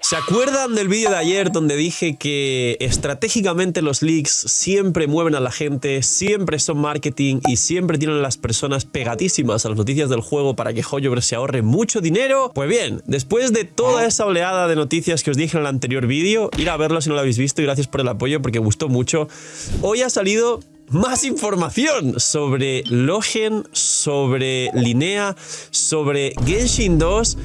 ¿Se acuerdan del vídeo de ayer donde dije que estratégicamente los leaks siempre mueven a la gente, siempre son marketing y siempre tienen a las personas pegadísimas a las noticias del juego para que Hoyoverse se ahorre mucho dinero? Pues bien, después de toda esa oleada de noticias que os dije en el anterior vídeo, ir a verlo si no lo habéis visto y gracias por el apoyo porque gustó mucho, hoy ha salido más información sobre Logen, sobre Linea, sobre Genshin 2.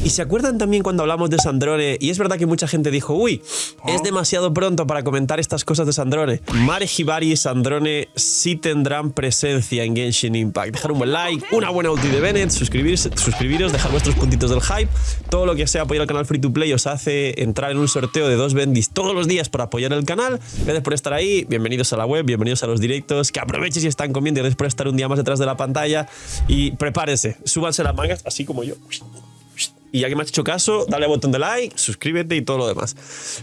¿Y se acuerdan también cuando hablamos de Sandrone? Y es verdad que mucha gente dijo, uy, es demasiado pronto para comentar estas cosas de Sandrone. Mare Hibari y Sandrone sí tendrán presencia en Genshin Impact. Dejar un buen like, una buena ulti de Bennett, suscribiros, dejar vuestros puntitos del hype. Todo lo que sea apoyar al canal Free to Play os hace entrar en un sorteo de 2 bendis todos los días para apoyar el canal. Gracias por estar ahí, bienvenidos a la web, bienvenidos a los directos. Que aprovechen si están comiendo y gracias por estar un día más detrás de la pantalla. Y prepárense, súbanse las mangas, así como yo. Y ya que me has hecho caso, dale al botón de like, suscríbete y todo lo demás.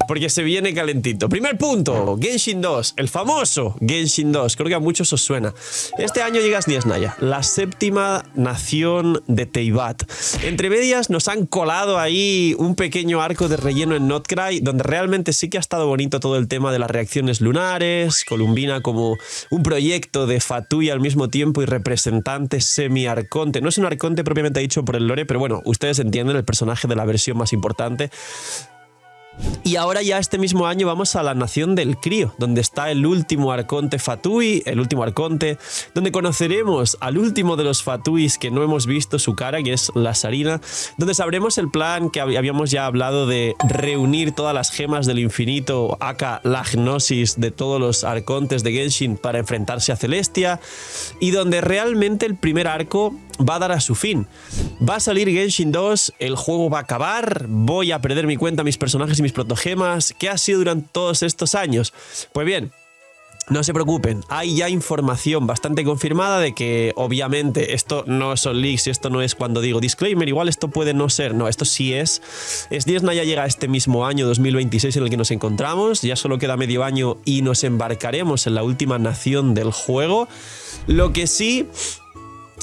Porque se viene calentito. Primer punto, Genshin 2, el famoso Genshin 2. Creo que a muchos os suena. Este año llega Snies Naya, la 7ª nación de Teyvat. Entre medias nos han colado ahí un pequeño arco de relleno en Notcry, donde realmente sí que ha estado bonito todo el tema de las reacciones lunares, Columbina como un proyecto de Fatui al mismo tiempo y representante semi-arconte. No es un arconte propiamente dicho por el lore, pero bueno, ustedes entienden el personaje de la versión más importante. Y ahora ya este mismo año vamos a la nación del crío, donde está el último arconte Fatui, el último arconte, donde conoceremos al último de los Fatuis que no hemos visto su cara, que es la Sarina, donde sabremos el plan que habíamos ya hablado de reunir todas las gemas del infinito, aka la gnosis de todos los arcontes de Genshin para enfrentarse a Celestia, y donde realmente el primer arco va a dar a su fin. Va a salir Genshin 2, el juego va a acabar, voy a perder mi cuenta, mis personajes y mis protogemas. ¿Qué ha sido durante todos estos años? Pues bien, no se preocupen, hay ya información bastante confirmada de que obviamente esto no son leaks y esto no es cuando digo disclaimer, igual esto puede no ser, no, esto sí es. Snies Naya llega este mismo año 2026 en el que nos encontramos, ya solo queda medio año y nos embarcaremos en la última nación del juego. Lo que sí,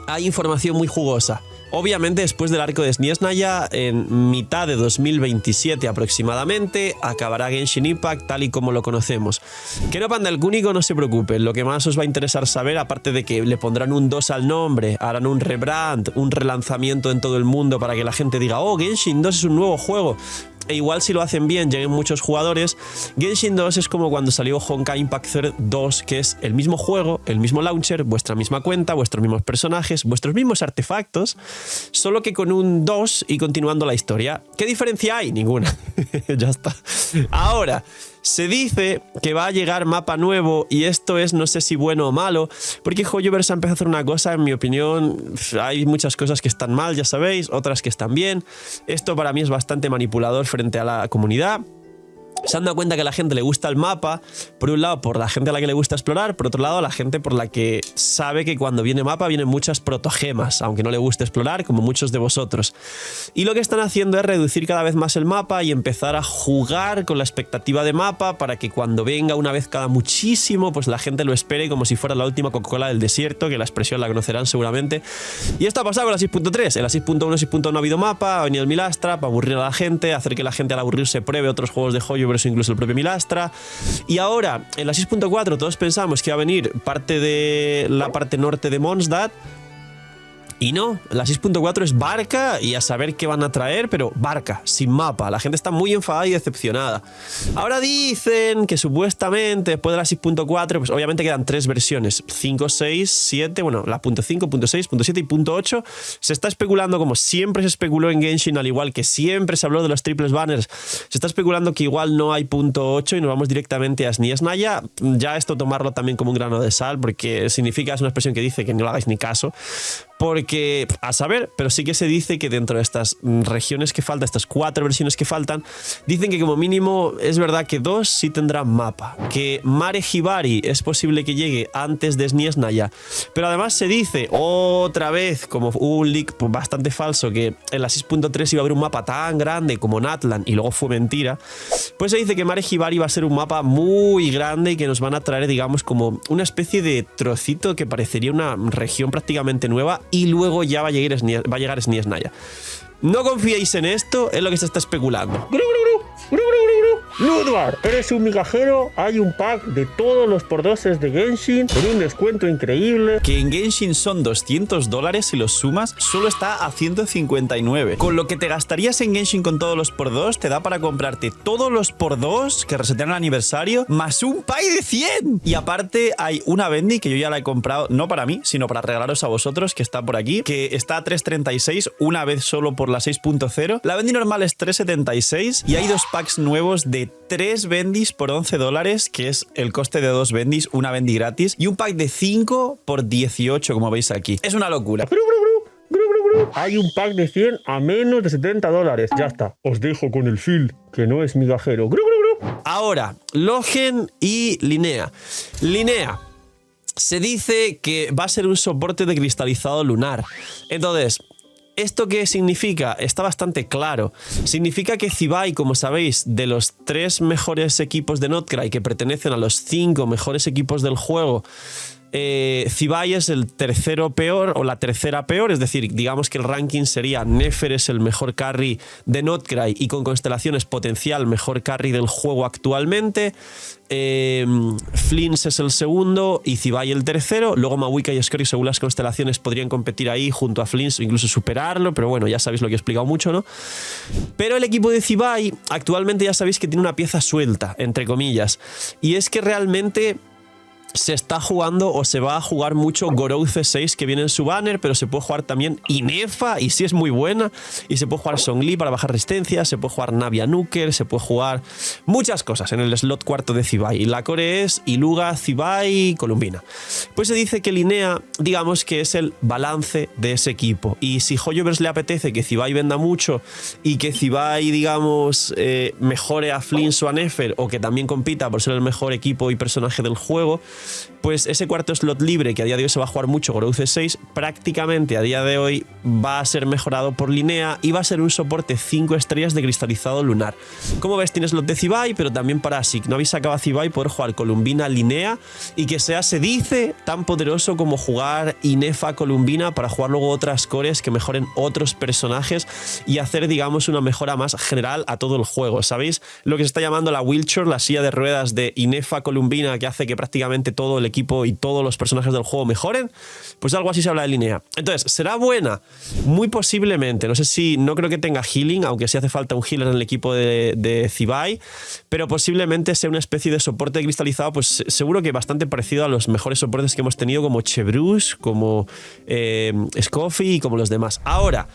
hay información muy jugosa. Obviamente, después del arco de Snies Naya, en mitad de 2027 aproximadamente, acabará Genshin Impact tal y como lo conocemos. Que no panda el cúnico, no se preocupen. Lo que más os va a interesar saber, aparte de que le pondrán un 2 al nombre, harán un rebrand, un relanzamiento en todo el mundo para que la gente diga, oh, Genshin 2 es un nuevo juego. E igual si lo hacen bien, lleguen muchos jugadores. Genshin 2 es como cuando salió Honkai Impact Third 2, que es el mismo juego, el mismo launcher, vuestra misma cuenta, vuestros mismos personajes, vuestros mismos artefactos, solo que con un 2 y continuando la historia. ¿Qué diferencia hay? Ninguna. Ya está. Ahora, se dice que va a llegar mapa nuevo y esto es no sé si bueno o malo, porque Hoyoverse ha empezado a hacer una cosa, en mi opinión, hay muchas cosas que están mal, ya sabéis, otras que están bien. Esto para mí es bastante manipulador frente a la comunidad. Se han dado cuenta que a la gente le gusta el mapa, por un lado por la gente a la que le gusta explorar, por otro lado a la gente por la que sabe que cuando viene mapa vienen muchas protogemas, aunque no le guste explorar, como muchos de vosotros. Y lo que están haciendo es reducir cada vez más el mapa y empezar a jugar con la expectativa de mapa para que cuando venga una vez cada muchísimo, pues la gente lo espere como si fuera la última Coca-Cola del desierto, que la expresión la conocerán seguramente. Y esto ha pasado con la 6.3. En la 6.1 y 6.1 no ha habido mapa, ha venido el Milastra para aburrir a la gente, hacer que la gente al aburrirse pruebe otros juegos de Hoyoverse, incluso el propio Milastra. Y ahora, en la 6.4 todos pensamos que va a venir parte de la parte norte de Mondstadt. Y no, la 6.4 es Barca y a saber qué van a traer, pero Barca, sin mapa. La gente está muy enfadada y decepcionada. Ahora dicen que supuestamente después de la 6.4, pues obviamente quedan 3 versiones, 5, 6, 7, bueno, la .5, .6, .7 y .8. Se está especulando, como siempre se especuló en Genshin, al igual que siempre se habló de los triples banners, se está especulando que igual no hay .8 y nos vamos directamente a Snies Naya. Ya esto tomarlo también como un grano de sal, porque significa, es una expresión que dice que no le hagáis ni caso. Porque, a saber, pero sí que se dice que dentro de estas regiones que faltan, estas 4 versiones que faltan, dicen que como mínimo es verdad que 2 sí tendrán mapa, que Mare Hibari es posible que llegue antes de Snies Naya, pero además se dice otra vez, como un leak bastante falso, que en la 6.3 iba a haber un mapa tan grande como Natlan y luego fue mentira. Pues se dice que Mare Hibari va a ser un mapa muy grande y que nos van a traer, digamos, como una especie de trocito que parecería una región prácticamente nueva. Y luego ya va a llegar Snies Naya. No confiéis en esto, es lo que se está especulando. Ludwig, eres un migajero. Hay un pack de todos los por-doses de Genshin con un descuento increíble. Que en Genshin son $200 si los sumas, solo está a 159. Con lo que te gastarías en Genshin con todos los por 2, te da para comprarte todos los por 2 que resetean el aniversario, más un pay de 100. Y aparte hay una Bendy que yo ya la he comprado, no para mí, sino para regalaros a vosotros, que está por aquí, que está a 3.36, una vez solo por la 6.0. La Bendy normal es 3.76 y hay dos packs nuevos de 3 Bendys por $11, que es el coste de 2 Bendys, una Bendy gratis, y un pack de 5 por 18, como veis aquí. Es una locura. Hay un pack de 100 a menos de $70. Ya está. Os dejo con el Phil, que no es migajero. Ahora, Logen y Linnea. Linnea. Se dice que va a ser un soporte de cristalizado lunar. Entonces, ¿esto qué significa? Está bastante claro. Significa que Zibai, como sabéis, de los 3 mejores equipos de Notcry que pertenecen a los 5 mejores equipos del juego, Zibai es el tercero peor o la tercera peor, es decir, digamos que el ranking sería Nefer es el mejor carry de Notcry y con constelaciones potencial mejor carry del juego actualmente, Flins es el segundo y Zibai el tercero, luego Mawika y Scurry según las constelaciones podrían competir ahí junto a Flins o incluso superarlo, pero bueno, ya sabéis lo que he explicado mucho, ¿no? Pero el equipo de Zibai actualmente ya sabéis que tiene una pieza suelta, entre comillas, y es que realmente se está jugando o se va a jugar mucho Gorou C6 que viene en su banner, pero se puede jugar también Inefa y sí es muy buena, y se puede jugar Songli para bajar resistencia, se puede jugar Navia Nuker, se puede jugar muchas cosas en el slot cuarto de Zibai. La core es Iluga, Zibai, Columbina. Pues se dice que Linnea, digamos que es el balance de ese equipo, y si Hoyoverse le apetece que Zibai venda mucho y que Zibai, digamos, mejore a Flins o a Nefer, o que también compita por ser el mejor equipo y personaje del juego, pues ese cuarto slot libre, que a día de hoy se va a jugar mucho Gorou C6, prácticamente a día de hoy va a ser mejorado por Linnea y va a ser un soporte 5 estrellas de cristalizado lunar. Como ves, tienes slot de Zibai, pero también para si no habéis sacado a Zibai, poder jugar Columbina, Linnea, y que sea, se dice, tan poderoso como jugar Inefa, Columbina, para jugar luego otras cores que mejoren otros personajes y hacer, digamos, una mejora más general a todo el juego. ¿Sabéis lo que se está llamando la wheelchair, la silla de ruedas de Inefa, Columbina, que hace que prácticamente todo el equipo y todos los personajes del juego mejoren? Pues algo así se habla de Linnea. Entonces, ¿será buena? Muy posiblemente. No sé si, no creo que tenga healing, aunque sí hace falta un healer en el equipo de Zibai, pero posiblemente sea una especie de soporte cristalizado, pues seguro que bastante parecido a los mejores soportes que hemos tenido, como Chevreuse, como Scoffy y como los demás. Ahora,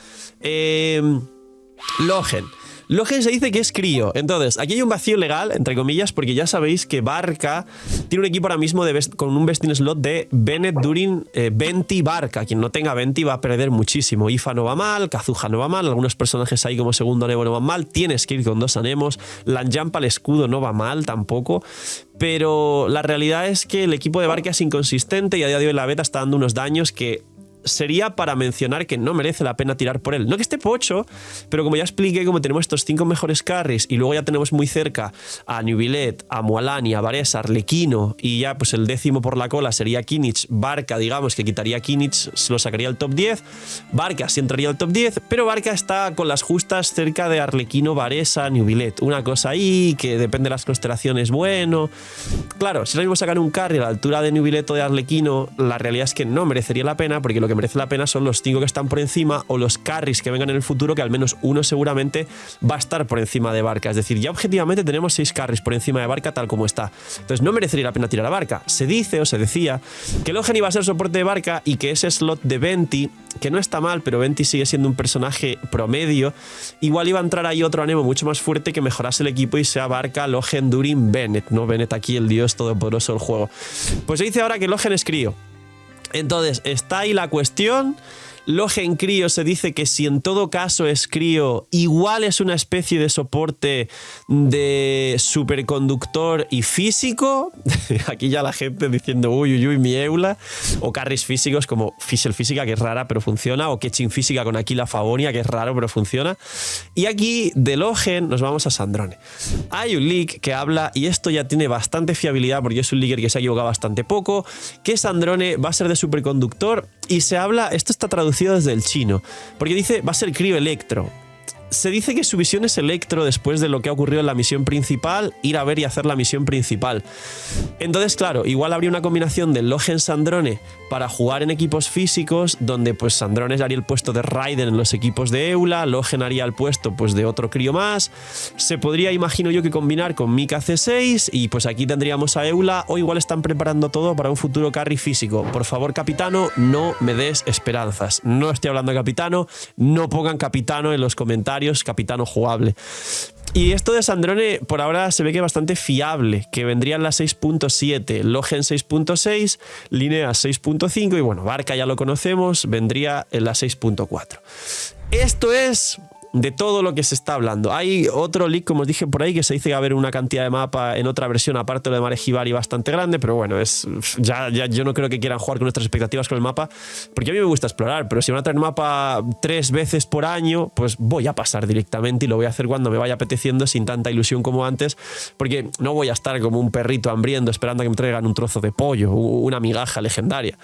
Logen. Logen se dice que es crío. Entonces, aquí hay un vacío legal, entre comillas, porque ya sabéis que Barca tiene un equipo ahora mismo con un best in slot de Bennett, Durin, Venti, Barca. Quien no tenga Venti va a perder muchísimo. Ifa no va mal, Kazuha no va mal, algunos personajes ahí como segundo anemo no van mal, tienes que ir con 2 anemos, Lanjampa, el escudo, no va mal tampoco. Pero la realidad es que el equipo de Barca es inconsistente y a día de hoy la beta está dando unos daños que sería para mencionar que no merece la pena tirar por él. No que esté pocho, pero como ya expliqué, como tenemos estos 5 mejores carries y luego ya tenemos muy cerca a Nubilet, a Mualani, a Varese, a Arlequino, y ya pues el 10º por la cola sería Kinich. Barca, digamos que quitaría Kinich, se lo sacaría al top 10. Barca sí entraría al top 10, pero Barca está con las justas cerca de Arlequino, Varese, Nubilet. Una cosa ahí que depende de las constelaciones, bueno. Claro, si ahora mismo sacan un carry a la altura de Nubilet o de Arlequino, la realidad es que no merecería la pena, porque lo que merece la pena son los 5 que están por encima o los carries que vengan en el futuro, que al menos uno seguramente va a estar por encima de Barca. Es decir, ya objetivamente tenemos 6 carries por encima de Barca tal como está. Entonces no merecería la pena tirar a Barca. Se dice o se decía que Logen iba a ser soporte de Barca y que ese slot de Venti, que no está mal, pero Venti sigue siendo un personaje promedio, igual iba a entrar ahí otro anemo mucho más fuerte que mejorase el equipo y sea Barca, Logen, Durin, Bennett. No Bennett aquí, el dios todopoderoso del juego. Pues se dice ahora que Logen es crío. Entonces, está ahí la cuestión. Logen crío se dice que si en todo caso es crío, igual es una especie de soporte de superconductor y físico. Aquí ya la gente diciendo uy, uy, uy, mi Eula. O carries físicos como Fischl física, que es rara pero funciona. O Ketching física con Aquila Favonia, que es raro pero funciona. Y aquí de Logen nos vamos a Sandrone. Hay un leak que habla, y esto ya tiene bastante fiabilidad porque es un leaker que se ha equivocado bastante poco, que Sandrone va a ser de superconductor, y se habla, esto está traducido desde el chino, porque dice va a ser crío electro. se dice que su visión es Electro después de lo que ha ocurrido en la misión principal, ir a ver y hacer la misión principal. Entonces, claro, igual habría una combinación de Logen-Sandrone para jugar en equipos físicos, donde pues Sandrone haría el puesto de Raiden en los equipos de Eula, Logen haría el puesto pues de otro crío más. Se podría, imagino yo, que combinar con Mika C6 y pues aquí tendríamos a Eula, o igual están preparando todo para un futuro carry físico. Por favor, Capitano, no me des esperanzas. No estoy hablando de Capitano, no pongan Capitano en los comentarios, Capitano jugable. Y esto de Sandrone por ahora se ve que es bastante fiable, que vendría en la 6.7, Logen 6.6, Linnea 6.5 y bueno, Barca ya lo conocemos, vendría en la 6.4. Esto es de todo lo que se está hablando. Hay otro leak, como os dije por ahí, que se dice que va a haber una cantidad de mapa en otra versión, aparte de lo de Mare Hibari, bastante grande, pero bueno, ya yo no creo que quieran jugar con nuestras expectativas con el mapa, porque a mí me gusta explorar, pero si van a traer mapa 3 veces por año, pues voy a pasar directamente y lo voy a hacer cuando me vaya apeteciendo, sin tanta ilusión como antes, porque no voy a estar como un perrito hambriento esperando a que me traigan un trozo de pollo, una migaja legendaria.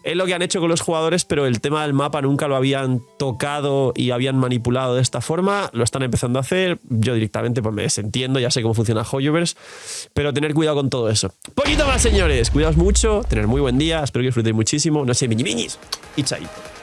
Es lo que han hecho con los jugadores, pero el tema del mapa nunca lo habían tocado y habían manipulado de esta forma, lo están empezando a hacer. Yo directamente pues me desentiendo, ya sé cómo funciona Hoyoverse, pero tener cuidado con todo eso. Poquito más, señores, cuidaos mucho, tener muy buen día, espero que disfrutéis muchísimo, no sé, miñis y chaito.